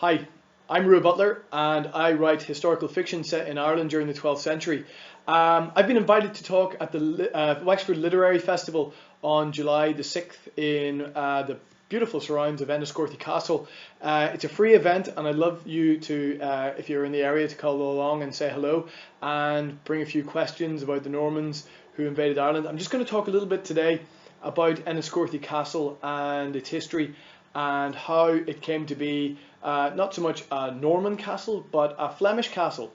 Hi, I'm Rua Butler and I write historical fiction set in Ireland during the 12th century. I've been invited to talk at the Wexford Literary Festival on July the 6th in the beautiful surrounds of Enniscorthy Castle. It's a free event and I'd love you to, if you're in the area, to call along and say hello and bring a few questions about the Normans who invaded Ireland. I'm just going to talk a little bit today about Enniscorthy Castle and its history and how it came to be not so much a Norman castle, but a Flemish castle.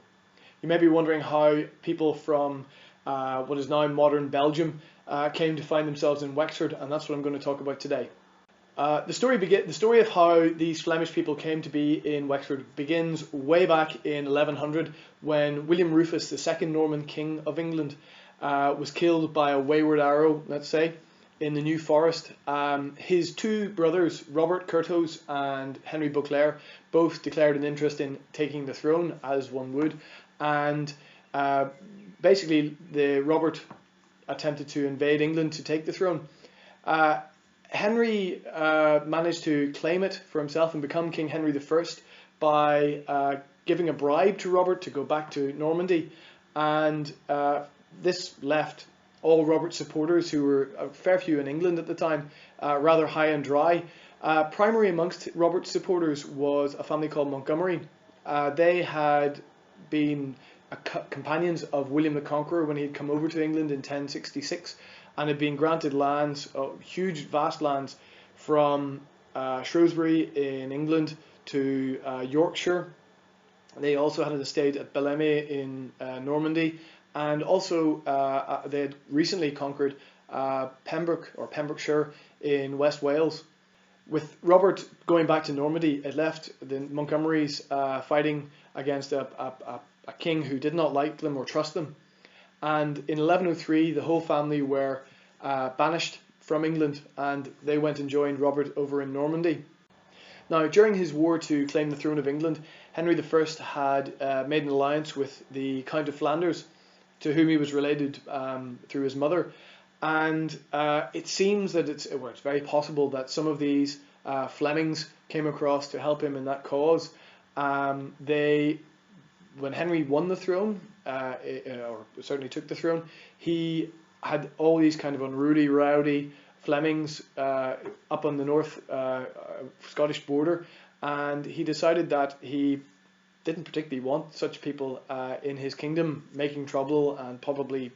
You may be wondering how people from what is now modern Belgium came to find themselves in Wexford, and that's what I'm going to talk about today. The story of how these Flemish people came to be in Wexford begins way back in 1100 when William Rufus, the second Norman king of England, was killed by a wayward arrow, let's say, in the New Forest. His two brothers, Robert Curthose and Henry Beauclerc, both declared an interest in taking the throne, as one would, and basically Robert attempted to invade England to take the throne. Henry managed to claim it for himself and become King Henry I by giving a bribe to Robert to go back to Normandy, and this left all Robert's supporters, who were a fair few in England at the time, rather high and dry. Primary amongst Robert's supporters was a family called Montgomery. They had been companions of William the Conqueror when he had come over to England in 1066 and had been granted lands, huge vast lands, from Shrewsbury in England to Yorkshire. They also had an estate at Bellemé in Normandy, and also they had recently conquered Pembroke or Pembrokeshire in West Wales. With Robert going back to Normandy, it left the Montgomerys fighting against a king who did not like them or trust them. And in 1103, the whole family were banished from England, and they went and joined Robert over in Normandy. Now, during his war to claim the throne of England, Henry I had made an alliance with the Count of Flanders, to whom he was related through his mother, and it seems that it's very possible that some of these Flemings came across to help him in that cause. When Henry won the throne, or certainly took the throne, he had all these kind of unruly, rowdy Flemings up on the north Scottish border, and he decided that he didn't particularly want such people in his kingdom making trouble and probably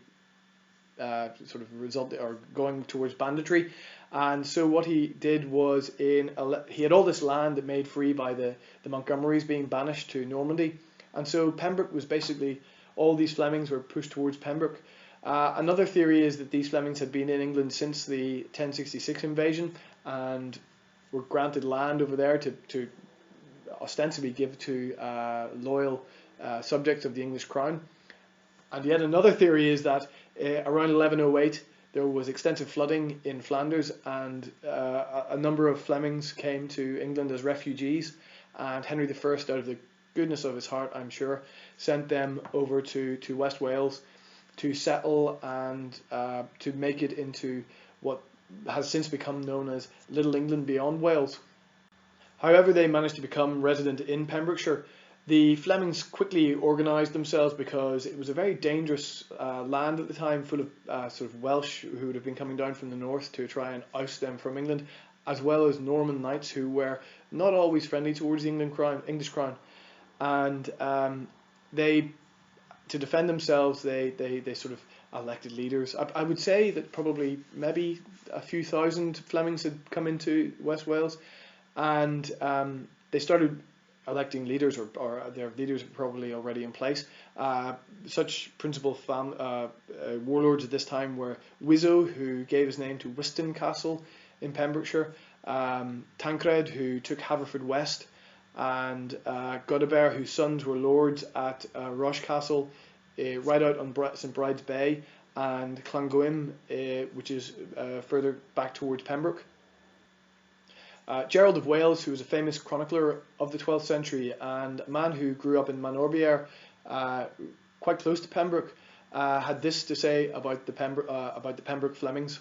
sort of going towards banditry. And so what he did was, he had all this land that made free by the Montgomerys being banished to Normandy, and so Pembroke was basically, all these Flemings were pushed towards Pembroke. Another theory is that these Flemings had been in England since the 1066 invasion and were granted land over there to ostensibly give to loyal subjects of the English crown. And yet another theory is that around 1108 there was extensive flooding in Flanders, and a number of Flemings came to England as refugees, and Henry I, out of the goodness of his heart, I'm sure, sent them over to West Wales to settle and to make it into what has since become known as Little England beyond Wales. However, they managed to become resident in Pembrokeshire. The Flemings quickly organised themselves because it was a very dangerous land at the time, full of sort of Welsh who would have been coming down from the north to try and oust them from England, as well as Norman knights who were not always friendly towards the English crown. And to defend themselves, they sort of elected leaders. I would say that probably maybe a few thousand Flemings had come into West Wales, and they started electing leaders, or their leaders were probably already in place. Such principal warlords at this time were Wiso, who gave his name to Wiston Castle in Pembrokeshire, Tancred, who took Haverfordwest, and Godebert, whose sons were lords at Roche Castle, right out on St Bride's Bay, and Llangoim, which is further back towards Pembroke. Gerald of Wales, who was a famous chronicler of the 12th century and a man who grew up in Manorbier, quite close to Pembroke, had this to say about the Pembroke Flemings.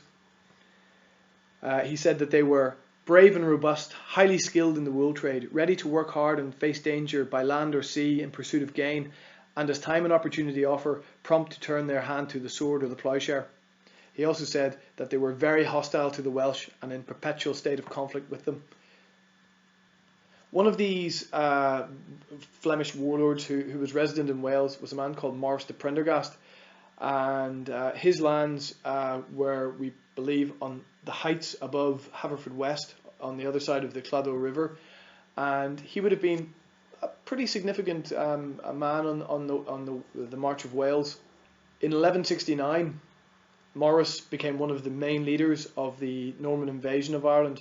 He said that they were brave and robust, highly skilled in the wool trade, ready to work hard and face danger by land or sea in pursuit of gain, and as time and opportunity offer, prompt to turn their hand to the sword or the ploughshare. He also said that they were very hostile to the Welsh and in perpetual state of conflict with them. One of these Flemish warlords who was resident in Wales was a man called Maurice de Prendergast, and his lands were, we believe, on the heights above Haverfordwest on the other side of the Clodagh River, and he would have been a pretty significant a man on the March of Wales. In 1169, Maurice became one of the main leaders of the Norman invasion of Ireland,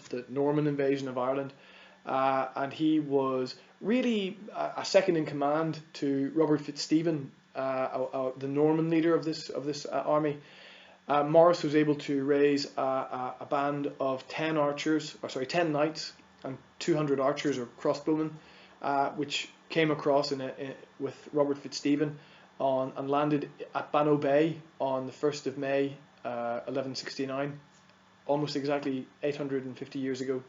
and he was really a second in command to Robert Fitzstephen, the Norman leader of this army. Maurice was able to raise a band of 10 knights and 200 archers or crossbowmen, which came across with Robert Fitzstephen and landed at Bannow Bay on the 1st of May 1169, almost exactly 850 years ago.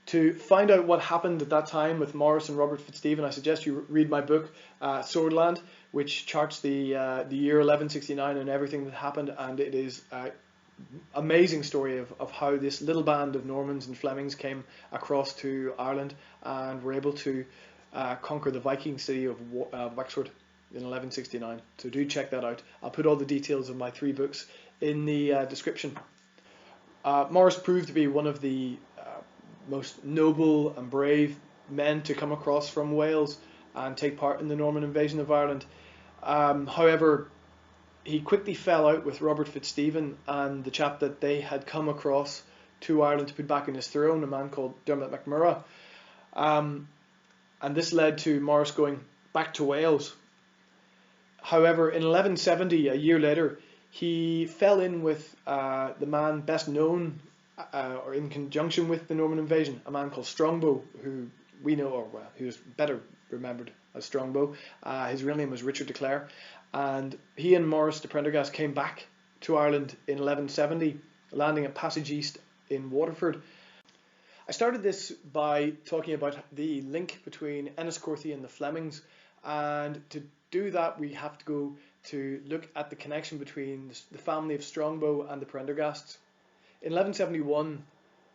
To find out what happened at that time with Maurice and Robert Fitzstephen, I suggest you read my book, Swordland, which charts the year 1169 and everything that happened, and it is an amazing story of how this little band of Normans and Flemings came across to Ireland and were able to conquer the Viking city of Wexford in 1169. So do check that out. I'll put all the details of my 3 books in the description. Maurice proved to be one of the most noble and brave men to come across from Wales and take part in the Norman invasion of Ireland. However, he quickly fell out with Robert Fitzstephen and the chap that they had come across to Ireland to put back in his throne, a man called Dermot MacMurrough. And this led to Maurice going back to Wales. However, in 1170, a year later, he fell in with the man best known or in conjunction with the Norman invasion, a man called Strongbow, who we know, or well, who is better remembered as Strongbow. His real name was Richard de Clare, and he and Maurice de Prendergast came back to Ireland in 1170, landing at Passage East in Waterford. I started this by talking about the link between Enniscorthy and the Flemings, and to do that we have to go to look at the connection between the family of Strongbow and the Prendergasts. In 1171,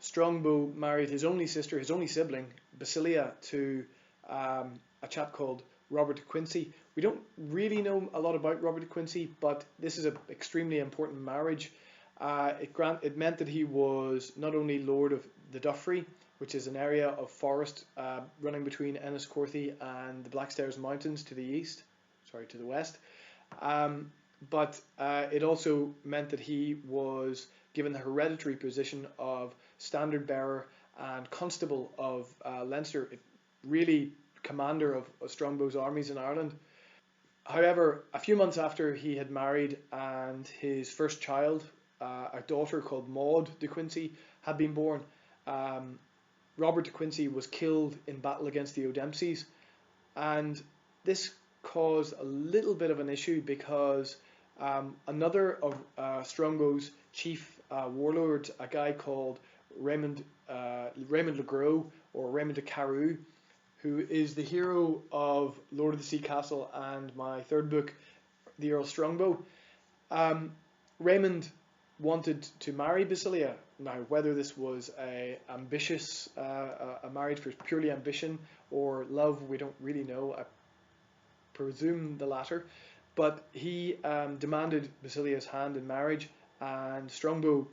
Strongbow married his only sister, his only sibling, Basilia, to a chap called Robert de Quincy. We don't really know a lot about Robert de Quincy, but this is an extremely important marriage. It meant that he was not only Lord of the Duffrey, which is an area of forest running between Enniscorthy and the Blackstairs Mountains to the west, but it also meant that he was given the hereditary position of standard bearer and constable of Leinster, really commander of Strongbow's armies in Ireland. However, a few months after he had married and his first child, a daughter called Maud de Quincy, had been born, Robert de Quincy was killed in battle against the O'Dempseys, and this caused a little bit of an issue because another of Strongbow's chief warlords, a guy called Raymond le Gros, or Raymond de Carew, who is the hero of Lord of the Sea Castle and my 3rd book, The Earl Strongbow. Raymond wanted to marry Basilia. Now, whether this was a marriage for purely ambition or love, we don't really know. I presume the latter. But he demanded Basilia's hand in marriage, and Strongbow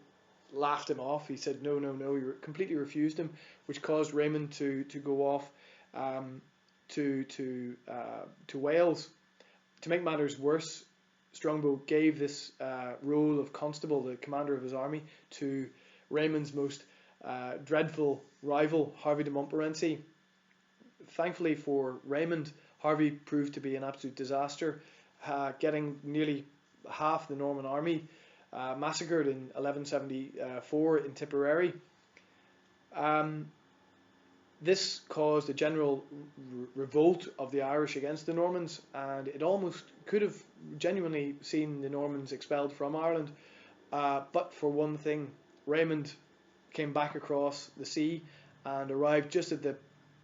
laughed him off. He said no. He completely refused him, which caused Raymond to go off to Wales. To make matters worse, Strongbow gave this role of constable, the commander of his army, to Raymond's most dreadful rival, Harvey de Montmorency. Thankfully for Raymond, Harvey proved to be an absolute disaster, getting nearly half the Norman army massacred in 1174 in Tipperary. This caused a general revolt of the Irish against the Normans, and it almost could have genuinely seen the Normans expelled from Ireland. But for one thing, Raymond came back across the sea and arrived just at the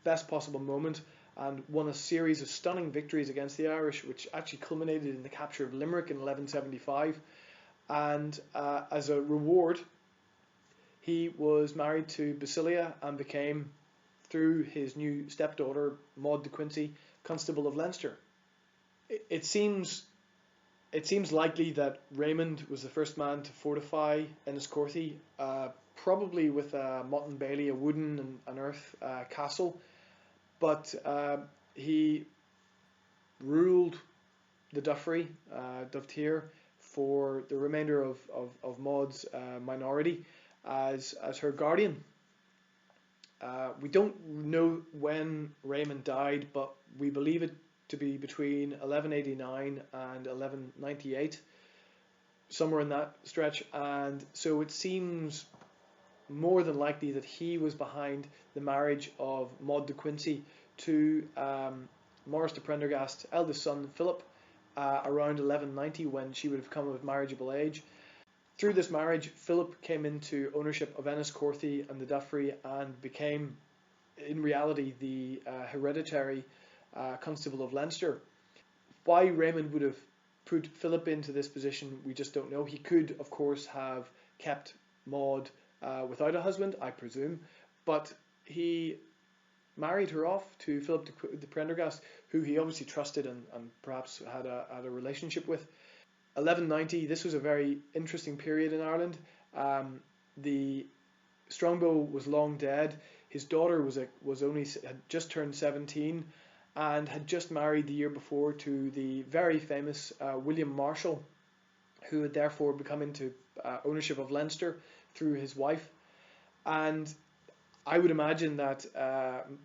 best possible moment and won a series of stunning victories against the Irish, which actually culminated in the capture of Limerick in 1175. And as a reward, he was married to Basilia and became, through his new stepdaughter, Maud de Quincey, Constable of Leinster. It seems likely that Raymond was the first man to fortify Enniscorthy, probably with a Motte and Bailey, a wooden and earth castle, but he ruled the Duffrey, Dovetier, for the remainder of Maud's minority as her guardian. We don't know when Raymond died, but we believe it to be between 1189 and 1198, somewhere in that stretch, and so it seems more than likely that he was behind the marriage of Maud de Quincey to Maurice de Prendergast's eldest son Philip around 1190, when she would have come of marriageable age. Through this marriage, Philip came into ownership of Enniscorthy and the Duffrey and became, in reality, the hereditary Constable of Leinster. Why Raymond would have put Philip into this position, we just don't know. He could, of course, have kept Maud without a husband, I presume, but he married her off to Philip de Prendergast, who he obviously trusted and perhaps had a relationship with. 1190, this was a very interesting period in Ireland. The Strongbow was long dead. His daughter had just turned 17 and had just married the year before to the very famous William Marshall, who had therefore become into ownership of Leinster through his wife. And I would imagine that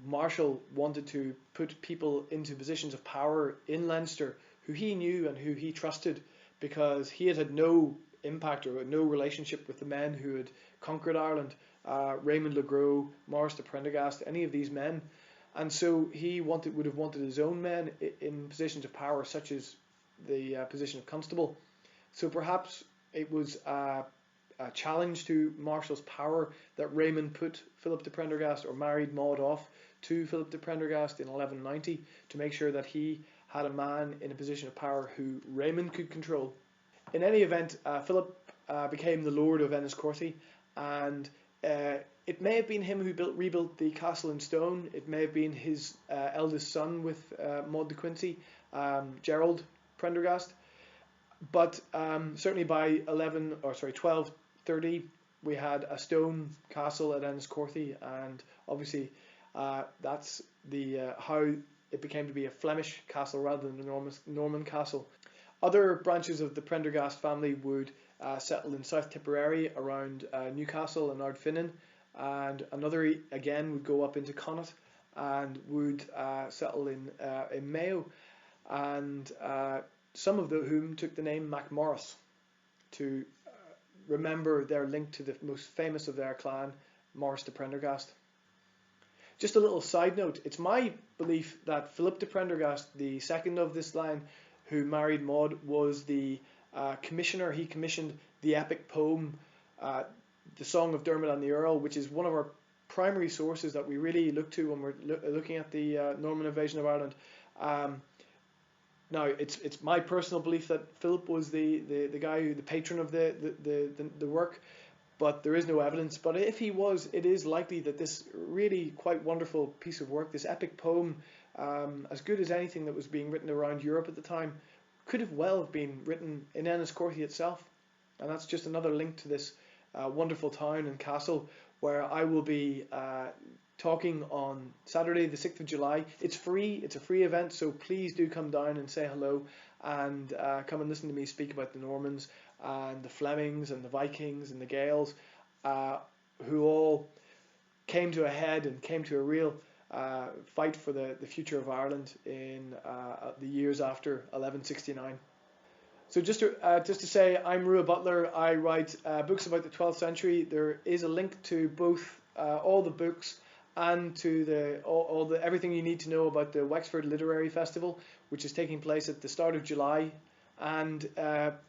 Marshall wanted to put people into positions of power in Leinster who he knew and who he trusted, because he had no impact or no relationship with the men who had conquered Ireland, Raymond le Gros, Maurice de Prendergast, any of these men. And so he would have wanted his own men in positions of power, such as the position of constable. So perhaps it was a challenge to Marshall's power that Raymond put Philip de Prendergast, or married Maud off to Philip de Prendergast in 1190, to make sure that he had a man in a position of power who Raymond could control. In any event, Philip became the Lord of Enniscorthy, and it may have been him who rebuilt the castle in stone. It may have been his eldest son with Maud de Quincey, Gerald Prendergast. But certainly by 1230, we had a stone castle at Enniscorthy, and obviously that's how it became to be a Flemish castle rather than a Norman castle. Other branches of the Prendergast family would settle in South Tipperary around Newcastle and Ardfinnan, and another again would go up into Connaught and would settle in Mayo, and some of whom took the name MacMorris to remember their link to the most famous of their clan, Maurice de Prendergast. Just a little side note, it's my belief that Philip de Prendergast, the second of this line, who married Maud, was the commissioner. He commissioned the epic poem, The Song of Dermot and the Earl, which is one of our primary sources that we really look to when we're looking at the Norman invasion of Ireland. Now, it's my personal belief that Philip was the guy, the patron of the work, but there is no evidence. But if he was, it is likely that this really quite wonderful piece of work, this epic poem, as good as anything that was being written around Europe at the time, could have well have been written in Enniscorthy itself. And that's just another link to this wonderful town and castle, where I will be talking on Saturday the 6th of July. It's free, it's a free event, so please do come down and say hello, and come and listen to me speak about the Normans and the Flemings and the Vikings and the Gaels, who all came to a head and came to a real fight for the future of Ireland in the years after 1169. So just to say, I'm Rua Butler. I write books about the 12th century. There is a link to both all the books and to everything you need to know about the Wexford Literary Festival, which is taking place at the start of July. And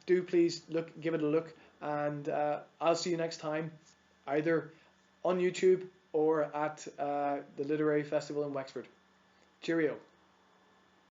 do please give it a look, and I'll see you next time, either on YouTube or at the Literary Festival in Wexford. Cheerio.